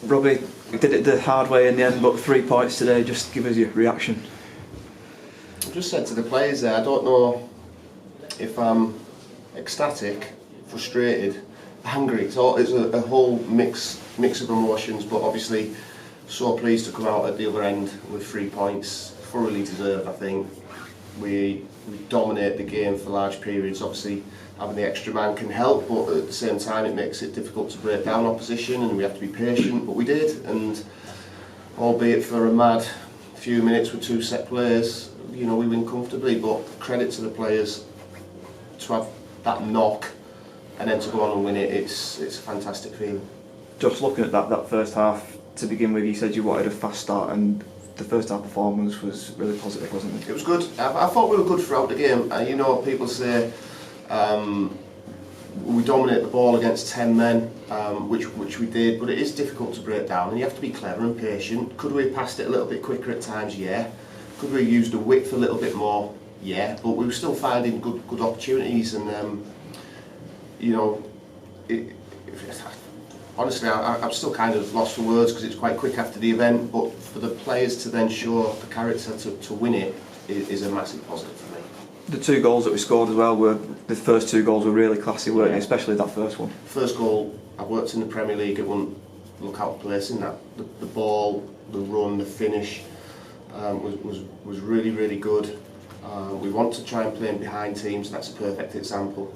Robbie, we did it the hard way in the end, but 3 points today. Just give us your reaction. I just said to the players there, I don't know if I'm ecstatic, frustrated, angry. It's a whole mix of emotions, but obviously so pleased to come out at the other end with 3 points, thoroughly deserved. I think we dominate the game for large periods. Obviously having the extra man can help, but at the same time it makes it difficult to break down opposition, and we have to be patient, but we did. And albeit for a mad few minutes with 2 set players, we win comfortably. But credit to the players to have that knock and then to go on and win it. It's a fantastic feeling. Just looking at that first half to begin with, you said you wanted a fast start, and the first half performance was really positive, wasn't it? It was good. I thought we were good throughout the game. People say we dominate the ball against 10 men, which we did, but it is difficult to break down, and you have to be clever and patient. Could we have passed it a little bit quicker at times? Yeah. Could we have used the width a little bit more? Yeah. But we were still finding good opportunities, and honestly, I'm still kind of lost for words because it's quite quick after the event, but for the players to then show the character to win it is a massive positive for me. The 2 goals that we scored as well the first 2 goals were really classy, weren't they? Especially that first one. First goal, I've worked in the Premier League, it wouldn't look out of place in that. The ball, the run, the finish was really, really good. We want to try and play in behind teams, that's a perfect example.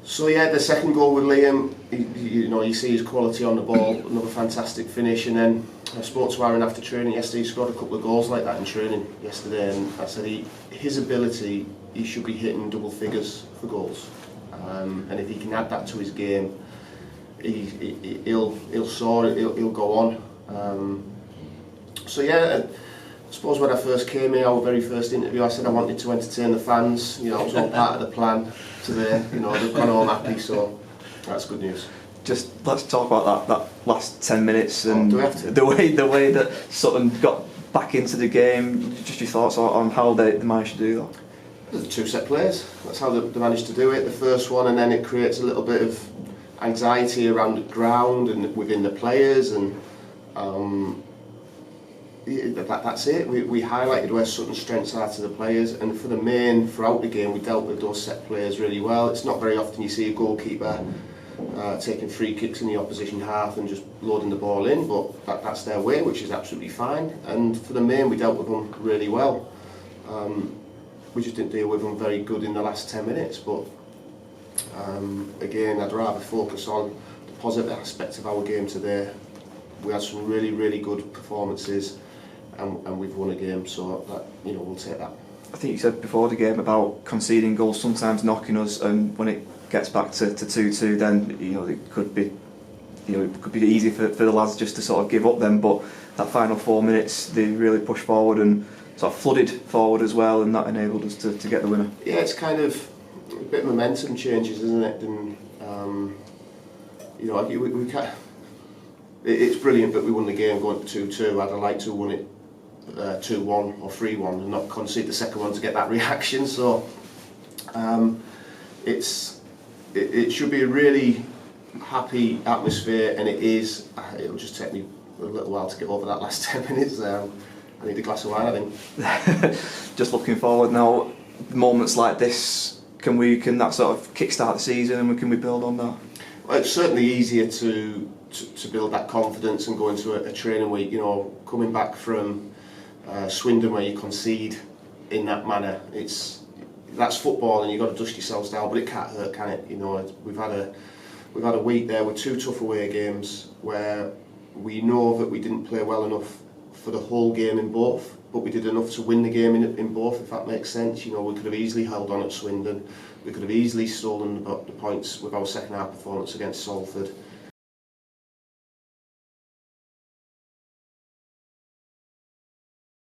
So yeah, the second goal with Liam, you see his quality on the ball, another fantastic finish. And then I spoke to Aaron after training yesterday. He scored a couple of goals like that in training yesterday, and I said his ability, he should be hitting double figures for goals. And if he can add that to his game, he'll soar, he'll go on. So yeah, I suppose when I first came here, our very first interview, I said I wanted to entertain the fans. It was all part of the plan today. They've gone home happy, so that's good news. Just let's talk about that last 10 minutes and do we have to? the way that Sutton got back into the game. Just your thoughts on how they managed to do that. The 2 set plays. That's how they managed to do it. The first one, and then it creates a little bit of anxiety around the ground and within the players, and that's it. We highlighted where Sutton's strengths are to the players, and for the main, throughout the game, we dealt with those set players really well. It's not very often you see a goalkeeper taking free kicks in the opposition half and just loading the ball in, but that's their way, which is absolutely fine. And for the main, we dealt with them really well. We just didn't deal with them very good in the last 10 minutes, but again, I'd rather focus on the positive aspects of our game today. We had some really, really good performances, and we've won a game, so that, we'll take that. I think you said before the game about conceding goals sometimes knocking us, and when it gets back to 2-2, then it could be easy for the lads just to sort of give up then. But that final 4 minutes, they really pushed forward and sort of flooded forward as well, and that enabled us to get the winner. Yeah, it's kind of a bit of momentum changes, isn't it? And we can't. It's brilliant that we won the game going to 2-2. I'd have liked to have won it 2-1 or 3-1 and not concede the second one to get that reaction. So it should be a really happy atmosphere, and it is. It'll just take me a little while to get over that last 10 minutes there. I need a glass of wine, I think. Just looking forward now, moments like this, can that sort of kickstart the season, and can we build on that? Well, it's certainly easier to build that confidence and go into a training week. Coming back from Swindon where you concede in that manner, that's football, and you've got to dust yourselves down. But it can't hurt, can it? We've had a week there with 2 tough away games where we know that we didn't play well enough for the whole game in both, but we did enough to win the game in both, if that makes sense. We could have easily held on at Swindon. We could have easily stolen the points with our second half performance against Salford.